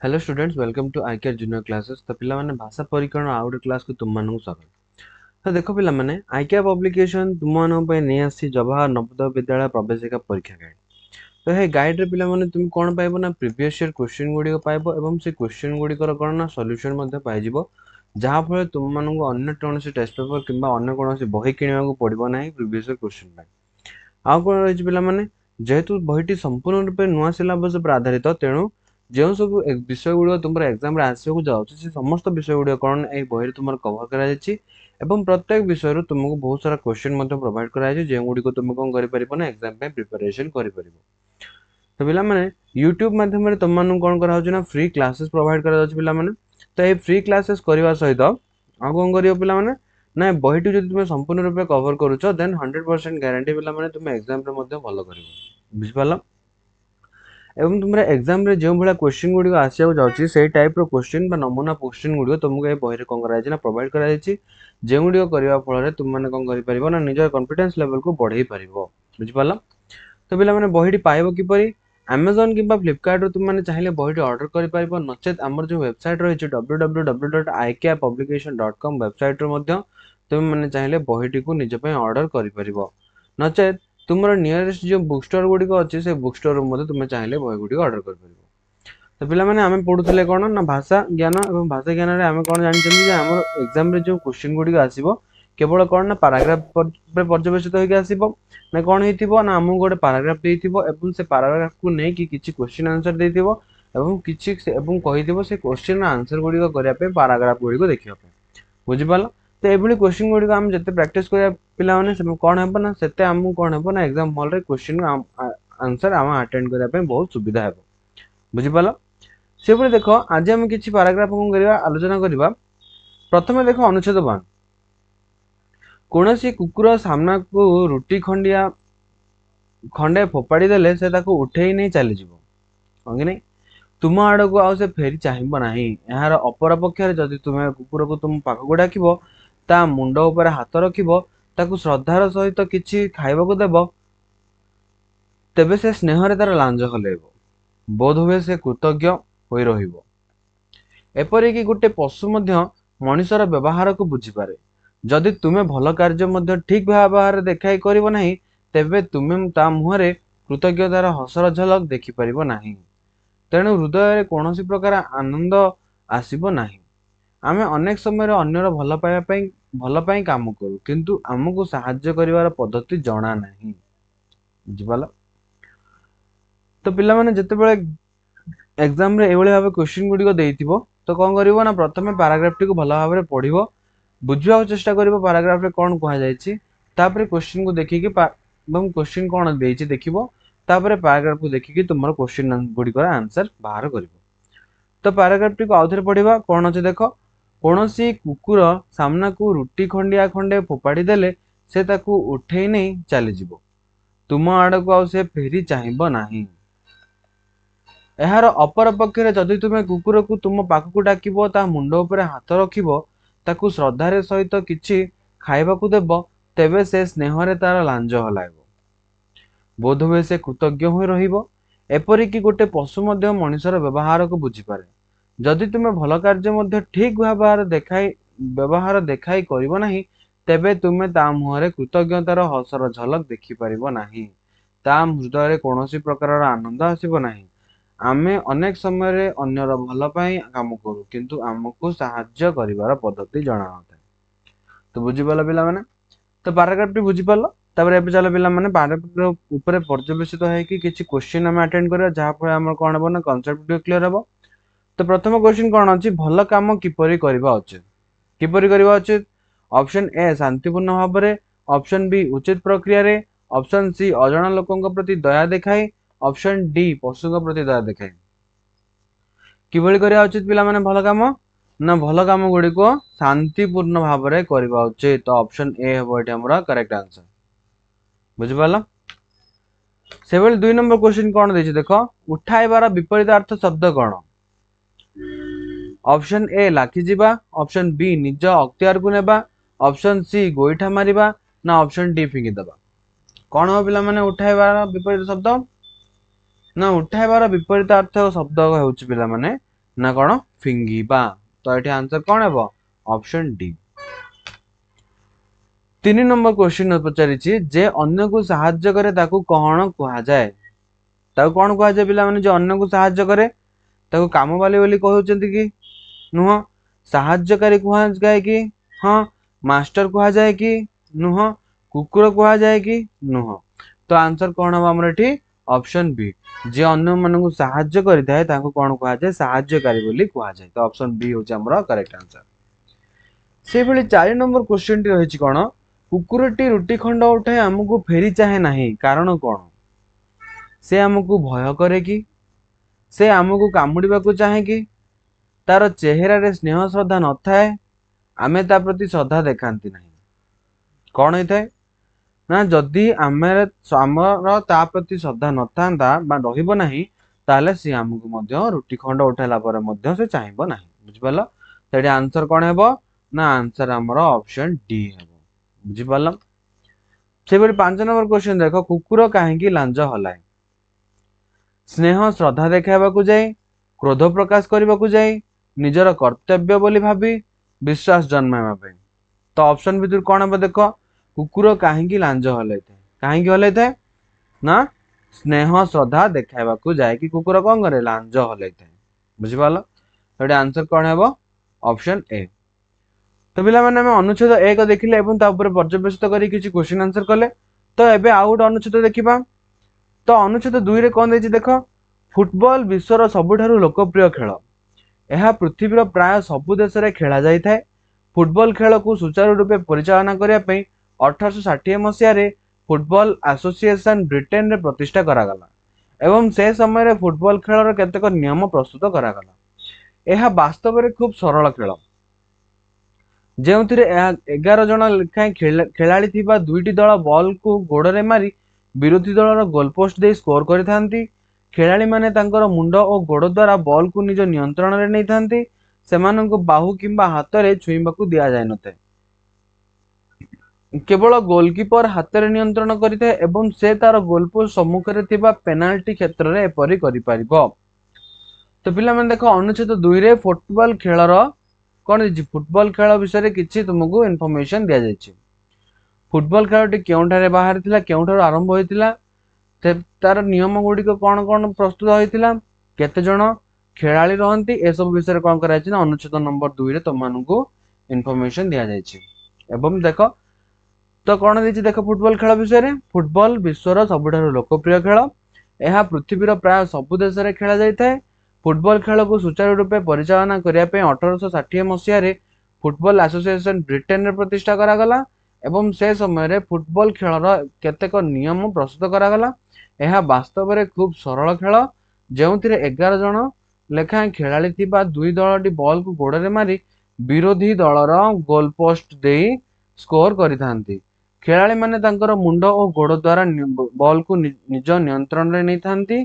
Hello students welcome to IKR junior classes. तो पिला माने भाषा परीक्षण आउट क्लास को तुम मानू स्वागत। तो देखो पिला माने आईकेआर पब्लिकेशन तुम मानन पे नै आसी जवाहर नवोदय विद्यालय प्रवेशिका परीक्षा गाइड। तो हे गाइड रे पिला माने तुम कोन पाइबो ना प्रीवियस ईयर क्वेश्चन गुडी को पाइबो एवं से क्वेश्चन गुडी कर कोन ना सॉल्यूशन मध्ये पाइ जिवो जहा फले तुम मानन को अन्य कोनोसी टेस्ट पेपर किबा अन्य कोनोसी बही किनिया को पड़िबो नाही प्रीवियस ईयर क्वेश्चन पाइ। आउ कोन रहिछि पिला माने जेहेतु बहीटी संपूर्ण रूपे नुआ सिलेबस पर आधारित तेणु जो सब विषय गुड़िक तुम एग्जाम रे आसवाक जाउछि से समस्त विषय गुड़िक कौन ए बही तुम कवर करा जायछि एवं प्रत्येक विषय तुमको बहुत सारा क्वेश्चन मध्ये प्रोवाइड करा जायछि जे गुड़िक तुम कोन करि परिबो ना एग्जाम पे प्रिपरेशन करि परिबो। तो पिला माने YouTube माध्यम रे तुम मानु कोन करा होछि ना फ्री क्लासेस प्रोवाइड करा जाउछि पिला माने। तो ए फ्री क्लासेस करबा सहित आ कोन करियो पिला माने ना बहीटी जदि तुम संपूर्ण रूपे कवर करूछ देन 100% ग्यारंटी पिला माने तुम एग्जाम रे मध्ये भलो करिवो बुझ पालो। एवं तुम एग्जाम रे जो भाया क्वेश्चन गुड़िक आसवाक जाऊँगी से टाइप क्वेश्चन नमूना क्वेश्चन गुड़िक तुमको ये बही कौन कर प्रोवाइड कर जो गुड़िक करने फल तुम मैंने कौन कर ना निजर कॉन्फिडेंस लेवल को बढ़ई पार बुझिपाल। तो पिला माने बहीटी पाइब किपरि Amazon किंबा फ्लिपकार्ट रू तुम मैंने चाहिए बहीटी ऑर्डर कर पारिबो नचेत आमर जो वेबसाइट रही www.icapublication.com वेबसाइट रू मध्य तुम मैंने चाहिए बहीटी को निज पे ऑर्डर कर पारिबो नचेत तुमर नियरेस्ट जो बुक स्टोर गुड़िक अच्छे से बुक स्टोर रू तुम चाहिए बही गुड़ी ऑर्डर कर पारिबो। तो पिला माने आमे पढुथिले कोन ना भाषा ज्ञान एवं भाषा ज्ञान रे आमे कोन जानि जे हमर एग्जाम रे जो क्वेश्चन गुडी आसीबो केवल कोन ना पैराग्राफ पर पर्यवेसित होके आसीबो ना कोन हेतिबो ना हमु गोटे पैराग्राफ देथिबो एवं से पैराग्राफ को नै कि किछि क्वेश्चन आंसर देथिबो एवं किछि एवं कहिथिबो से क्वेश्चन आंसर गुडी को करिया पे पैराग्राफ गुडी को देखियो पे बुझि पालो। तो एभली क्वेश्चन गुडी को हम जते प्रैक्टिस करिया पिला माने से कोन हेबो ना सेते हमु कोन हेबो ना एग्जाम हॉल रे क्वेश्चन आंसर हम अटेंड करिया पे बहुत सुविधा हेबो बुझि पालो। से देख आज आम किसी पाराग्राफ कौन करवा आलोचना करवा। प्रथम देख अनुच्छेद 1 कौन सी कुकुर सामना को रुटी खंडिया खंडे फोपाड़ी देले से ताको उठे नहीं चली हाँ कि नहीं तुम आड़ को आउ से फेरी चाहब ना यार अपर पक्ष जदि तुम कुकुर को तुम पाखक डाक ता मुंड उपर हाथ रखा श्रद्धार सहित किसी खाइबा देव तेबे से स्नेह तार लांज हलैब बोध हुए से कृतज्ञ होई रहिबो। एपरिकी गोटे पशु मध्य मनुष्यर व्यवहार को बुझीपारे जदि तुम्हें भल कार्य मध्य ठीक व्यवहार देखाई करिवो नाही तेबे तुम्हें ता मुहरे कृतज्ञतार हसर झलक देखिपार नाही तेणु हृदय कौन प्रकार आनंद आसब नाही। आमे अनेक समय अन्यर भल पाई काम करू किंतु आमको साहाय्य करिवार पद्धति जणा नाही बुझिपाल। तो पिला माने जेतेबेले एग्जाम रे एभली भाबे क्वेश्चन गुडी को देइथिबो तो कौन करिवो ना प्रथमे पैराग्राफ टी को भल भाबे पढिबो बुझिबा चेष्टा करिवो पैराग्राफ रे कौन कहा जायछि तापरे क्वेश्चन को देखि कि एवं क्वेश्चन कौन देइछि देखिबो तापरे पैराग्राफ को देखि कि तुमर क्वेश्चन गुडी को आंसर बाहर करिवो। तो पैराग्राफ टी को आउथरे पढिबा कौन अछि देखो कोनोसी कुकुर सामना को रुटी खंडिया खंडे फोपाड़ी देले से ताकू उठेई नै चली जिवो तुम आड़ को आउ से फेरी चाहिबो नाही। यार अपर पक्ष जदि तुम कुकुर को तुम पाखक डाक ता मुंड उपर हाथ रखिबो ताकू श्रद्धार सहित किछि खाइबाकू देब तेबे से स्नेह तार लांज हलाइब बोध हुए से कृतज्ञ होई रहिबो। एपरिकी गोटे पशु मध्य मनुष्यर व्यवहार को बुझीपारे जदि तुम भल कार्य मध्य ठीक व्यवहार देखाई करिवो नाही तेबे तुमे ता मुहरे कृतज्ञतार हसर झलक देखि परिबो नाही ता हृदय कौनसी प्रकार आनंद आसीबो नाही। आमे अनेक समय रे अन्यर भल पाई काम करू किंतु आमको साहाय्य करिवार पद्धति जणा नथाय। तो बुझी पाला पिला माने तो पैराग्राफ टी बुझी पालो तापर एबे चलो पिला माने पैराग्राफ ऊपर पर्यवेसित है कि किछि क्वेश्चन हम अटेंड करिया जहा पर हमर कोन हबो ना कांसेप्ट क्लियर हबो। तो प्रथम क्वेश्चन कोन अछि भल काम किपरि करिबा उचित किपरि करिबा उचित ऑप्शन ए शांतिपूर्ण भाबरे ऑप्शन बी उचित प्रक्रिया रे ऑप्शन सी अजणा लोकंक प्रति दया देखाई ऑप्शन डी पशु प्रति दया देखाई किभଳି करिया उचित पिला माने भल काम ना भल काम गुडी को शांतिपूर्ण भाबरे करिबा उचित। तो ऑप्शन ए हबो एठी हमरा करेक्ट आंसर बुझि पालो। सेबल 2 नंबर क्वेश्चन कोन देछि देखो उठाइबार विपरीतार्थ शब्द कोन ऑप्शन ए लाखी जीवा ऑप्शन बी निज अख्तियार को नेबा ऑप्शन सी गोईठा मारिबा ना ऑप्शन डी फिंगी दबा कौन हो पिला माने उठाइबार विपरीत शब्द ना उठाइबार विपरीत अर्थ शब्द होउछि पिला माने ना कौन फिंगिबा। तो ये आंसर कौन है ऑप्शन डी। 3 नंबर क्वेश्चन पचारि जे अन्य को साहाय्य करे ताकू कौन कहा जाए। ताकू कौन कहा जाए पिला माने जे अन्य को साहाय्य करे ताकू काम वाली बोली कहउचंती कि नुह। साहाय्यकारी कहा जाए कि हाँ। मास्टर कहा जाए कि नुह। कुकुर कहा जाए कि नुह। तो आंसर कौन हम हमर एठी ऑप्शन बी। जे अन्य मानकु साहाय्य करिथाय ताकू कौन कहा जाए साहाय्यकारी बोली कहा जाए। तो ऑप्शन बी होची हमर करेक्ट आंसर। से भली 4 नंबर क्वेश्चन टी रहिछि कोन कुकुरटी रुटी खंड उठाए आमको फेरी चाहे नहीं कारण कौन। से आमको भय करे कि से आमको कामुड़िबा को चाहे कि तार चेहरा रे स्नेह श्रद्धा न थाए आमे ता प्रति श्रद्धा देखांती नहीं कौन होता ना जदि आमर ता प्रति श्रद्धा न था रहिबो नहीं ताले सी आमको मध्य रुटी खंड उठाइला पर मध्य से चाहिबो नहीं बुझिपाल। तो आंसर कौन हेबो ना आंसर हमर ऑप्शन डी हेबो बुझिपाल। से 5 नंबर क्वेश्चन देख कुकुर कहीं लांज हलाए। स्नेह श्रद्धा देखाइबा को जाए क्रोध प्रकाश करने को जाए निजर कर्तव्य बोली भाभी विश्वास जन्माइबा पे। तो ऑप्शन भितर कौन हम देख कुकुर कहीं लांज हलाई थाए कहीं हलाई थाए ना स्नेह श्रद्धा देखाइबा को जाए कि कुकुर कौन करे लांज हलाई थाए बुझिपाल। तो आंसर कौन हेबो ऑप्शन ए। तो पिला माने हम अनुच्छेद 1 देखिले एवं ता ऊपर पर्यवेक्षित करी किछि क्वेश्चन आंसर कले। तो एबे आउ गोटे अनुच्छेद देखिबा। तो अनुच्छेद 2 रे कोन देछि देखो फुटबॉल विश्वर सबुठारु लोकप्रिय खेल। यह पृथ्वीर प्राय सबु देश रे खेला जाई थाए। फुटबॉल खेल को सुचारू रूपे परिचालना करिया पई 1860 मसिया रे फुटबॉल एसोसिएशन ब्रिटेन रे प्रतिष्ठा करा गला एवं से समय रे फुटबॉल खेलर केतेक नियम प्रस्तुत करा गला। यह वास्तव रे खूब सरल खेल जो 11 जन लेखाएं खेलाड़ी थिबा दुईटी दल बॉल को गोड़े मारी विरोधी दलर गोलपोस्ट दे स्कोर करिथांती। खेलाड़ी माने तांकर मुंड और गोड़ द्वारा बॉल को निज नियंत्रण रे नै थांती। सेमानंको बाहु किंबा हाथ रे छुईबाकू दिया जाय नथे केवल गोलकीपर हाथ रे नियंत्रण करिथे एवं से तार गोलपोस्ट सम्मुख रे थिबा पेनाल्टी क्षेत्र रे एपरि करि परिबो। तो पिला माने देखो अनुच्छेद 2 रे फुटबॉल खेलर कौन है फुटबॉल खेल विषय किसी तुमको इनफॉरमेशन दिया जायछि। फुटबॉल खेलटी केउठारे बाहर थिला केउठार आरंभ होइतिला तार नियम गुडी को कौन कौन प्रस्तुत होइतिला केते जण खेलाड़ी रहंती ए सब विषय कौन करायछि ना अनुच्छेद नंबर 2 रे तुमको इनफॉरमेशन दिया जायछि। एवं देखो तो कौन देछि देखो फुटबॉल खेल विषय रे फुटबॉल विश्वर सबुठारु लोकप्रिय खेल। यह पृथ्वीर प्राय सबु देश रे खेला जाय थाए। फुटबॉल खेल को सुचारू रूपे परिचालना करिया पे 1860 मसिया रे फुटबॉल एसोसिएशन ब्रिटेन रे प्रतिष्ठा करा गला एवं से समय रे फुटबॉल खेलर केतेक नियम प्रस्तुत करा गला। यह वास्तव रे खूब सरल खेल जेउथिरे 11 जन लेखाएं खेलाड़ी थिबा दुई दलटी बॉल को गोड़े मारी विरोधी दलर गोल पोस्ट दे स्कोर करिथांती। खेलाड़ी माने तांकर मुंड और गोड़ द्वारा बॉल को निज नियंत्रण रे नै थांती।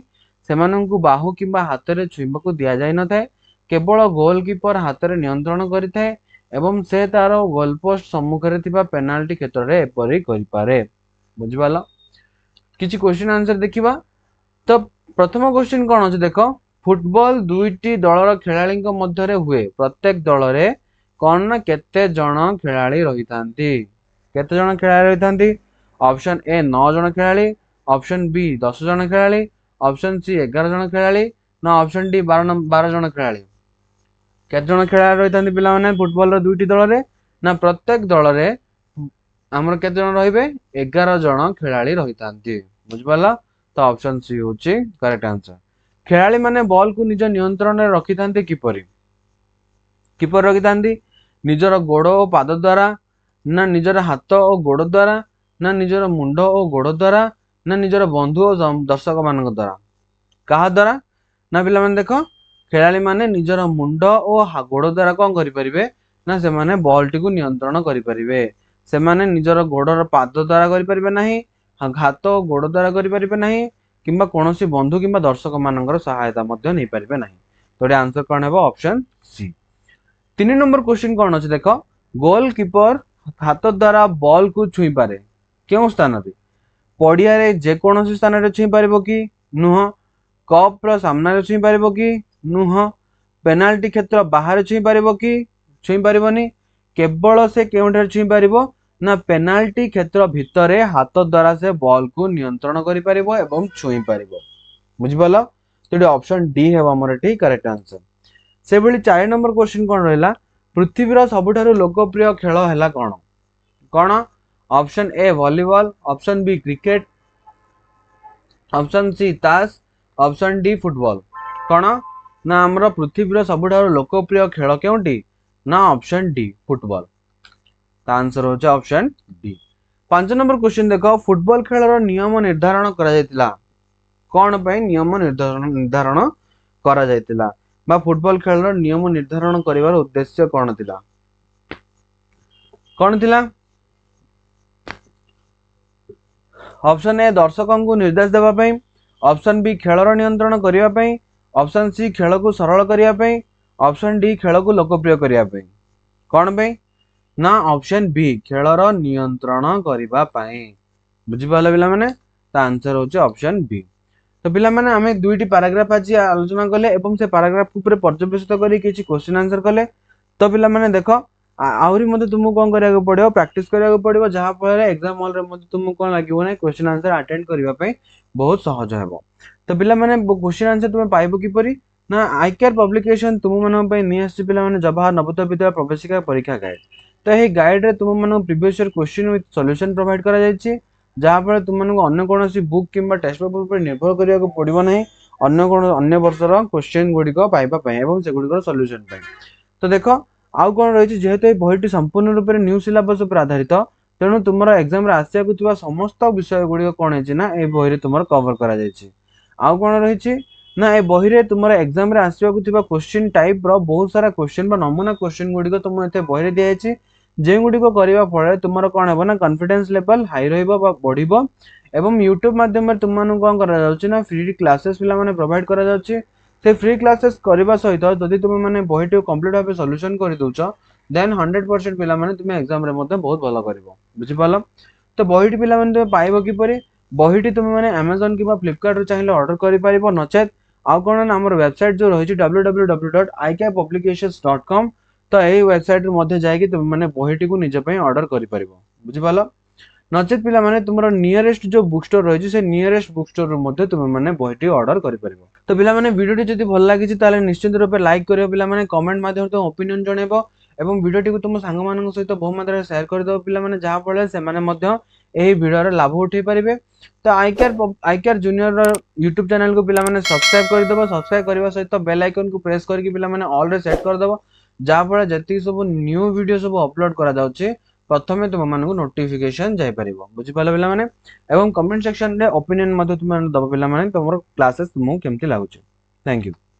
सेमानंकु बाहु किंबा हाथ रे छुईबाकू दिया जाय नथाय केवल गोलकीपर हाथ रे नियंत्रण करिथाय एवं से तार गोलपोस्ट सम्मुख रे थिबा पेनाल्टी क्षेत्र रे एपरि करि पारे बुझिबाला। किछि क्वेश्चन आंसर देखिबा। तो प्रथम क्वेश्चन कोन अछि देखो फुटबॉल दुईटी दलर खेलाड़ी मध्य रे हुए प्रत्येक दल रे कोन ना केते जण खेलाड़ी रहिथांती केते जण खेलाड़ी रहिथांती। ऑप्शन ए 9 जण खेलाड़ी ऑप्शन बी 10 जण खेलाड़ी ऑप्शन सी 11 जण खेलाड़ी ना ऑप्शन डी 12 जण खेलाड़ी। केते जण खेलाड़ी रहिथांती पिला माने फुटबॉल रो दुईटी दल रे ना प्रत्येक दल रे हमर केते जण रहिबे 11 जण खेलाड़ी रहिथांती बुझिपाला। तो ऑप्शन सी होची करेक्ट आंसर। खेलाड़ी माने बॉल को निज नियंत्रण रे रखिथांती किपरि किपर रखिथांती निजर गोड़ और पाद द्वारा ना निजर हाथ और गोड़ द्वारा ना निजर मुंड और गोड़ द्वारा ना निजर बंधु और दर्शक मान द्वारा कहा द्वारा ना पिला माने देखो खेलाड़ी माने निजर मुंड और गोड़ द्वारा कौन करें ना से माने बॉल टी को नियंत्रण करें से माने निजर गोड़र पाद द्वारा करें ना हाथ और गोड़ द्वारा करें ना किंबा कौनसी बंधु किंबा दर्शक मान सहायता नहीं पारे ना। तो आंसर कौन है ऑप्शन सी। 3 नंबर क्वेश्चन कौन अच्छे देख गोलकीपर हाथ द्वारा बॉल को छुई पारे क्यों स्थान रे पड़िया रे जेकोसी स्थान रे छुई पारिबो कि नुह कप रो सामना रे छुई पारिबो कि नुह पेनाल्टी क्षेत्र बाहर छुई पारिबो कि छुई पारिबोनी केवल से केउठार छुई पारिबो ना पेनाल्टी क्षेत्र भितरे हाथ द्वारा से बॉल को नियंत्रण करि पारिबो एवं छुई पारिबो बुझि पालो तो ऑप्शन डी है हमर एठी करेक्ट आंसर से भली 4 नंबर क्वेश्चन कोन रहला पृथ्वीर सबुठारु लोकप्रिय खेल हैला कोन कोन option A volleyball option B cricket option C ताश ऑप्शन डी फुटबॉल कोन ना हमर पृथ्वीर सबुठारु लोकप्रिय खेल केउटी ना ऑप्शन डी फुटबॉल आंसर हो ऑप्शन डी 5 नंबर क्वेश्चन देखो फुटबॉल खेलर नियम निर्धारण करा जायतिला कोन पे नियम निर्धारण करा जायतिला बा फुटबॉल खेलर नियम निर्धारण करिवार उद्देश्य कोन थिला कोन थिला ऑप्शन ए दर्शकों को निर्देश देबा पई ऑप्शन बी खेलर नियंत्रण करिवा पई ऑप्शन सी खेल को सरल करिवा पई ऑप्शन डी खेल को लोकप्रिय करिवा पई कोन पे ना ऑप्शन बी खेलर नियंत्रण करिवा पई बुझि पाले पिला माने ता आंसर होचे ऑप्शन बी तो पिला माने हमें दुईटी पैराग्राफ आज आलोचना कले एवं से पैराग्राफ ऊपर पर्यवेक्षित करी किछि क्वेश्चन आंसर कले तो पिला माने देखो आउरी मते तुमको कोन करिया पड़ियो प्रैक्टिस करिया पड़ियो जहां पर एग्जाम हॉल रे मते तुमको कोन लागिवो नै क्वेश्चन आंसर अटेंड करिवा पई बहुत सहज हेबो तो पिला माने क्वेश्चन आंसर तुमे पाइबो कि परी ना आईकेआर पब्लिकेशन तुम मन पई नि आसी पिला माने जवाहर नवोदय विद्यालय प्रवेशिका परीक्षा गाइड तो यही गाइड रे तुम मन previous year question with solution provide करा जायछि जहां पर तुम मन अन्य कोनोसी बुक किंबा टेक्स्ट पेपर पर निर्भर करिया को पड़िबो नै अन्य वर्षर क्वेश्चन गुडी को पाइबा पई एवं से गुडी को सॉल्यूशन पई तो देखो आउ कोन रहिछि जेहेतु ए बहिटी संपूर्ण रूप रे न्यू सिलेबस पर आधारित तेणु तुमर एग्जाम रे आसिया को थिबा समस्त विषय गुडी कोन हेछि ना ए बहि रे तुमर कवर करा जायछि आउ कोन रहिछि ना ए बहि रे तुमर एग्जाम रे आसिया को थिबा क्वेश्चन टाइप रो बहुत सारा क्वेश्चन बा नमूना क्वेश्चन गुडी को तुम एते बहि रे दियाछि जे गुडी को करिवा फळे तुमर कोन हेबो ना कॉन्फिडेंस लेवल हाई रहइबो बा बढ़िबो एवं YouTube माध्यम रे तुम मानु कोन करा जाउछि ना फ्री क्लासेस पिला माने प्रोवाइड करा जाउछि से फ्री क्लासेस करबा सहित जदि तुम माने बहिटी कंप्लीट भाबे सॉल्यूशन करि दोछ देन 100% पिला माने तुम एग्जाम रे मते बहुत भलो करबो बुझि पालो तो बहिटी पिला माने तुम पाइबो कि परी बहिटी तुम माने Amazon किबा Flipkart रो चाहिले ऑर्डर करि परिबो नचेत आ कोन ना हमर वेबसाइट जो रहिछि www.icappublications.com तो एही वेबसाइट रे मते जाय कि तुम माने बहिटी को निज पई ऑर्डर करि परिबो बुझि पालो नचेत पिला माने तुमरो नियरेस्ट जो बुक स्टोर रहिछि से नियरेस्ट बुक स्टोर रो मते तुम माने बहिटी ऑर्डर करि परिबो तो पिला माने वीडियो जदि भल लागि छि ताले निश्चित रूप लाइक करियो पिला माने कमेंट माध्यम तो ओपिनियन जणेबो एवं वीडियो को तुम सांग मानन सहित बहुत मात्रा शेयर कर दो पिला माने जहा पळे से माने मध्य एही वीडियो रे लाभ उठै परिबे तो आईकेआर जूनियर रो YouTube चैनल को पिला माने सब्सक्राइब कर देबो सब्सक्राइब करबा सहित बेल आइकन को प्रेस करके पिला माने ऑल रे सेट कर देबो जहा पळे जति सब न्यू वीडियो सब अपलोड करा जाउछि प्रथमे तुम मानक नोटिफिकेशन जाय परिबो बुझि पाले पिला माने एवं कमेंट सेक्शन रे ओपिनियन मते तुम दबो पिला माने तमरो क्लासेस तुमको केमति लागुछि थैंक यू।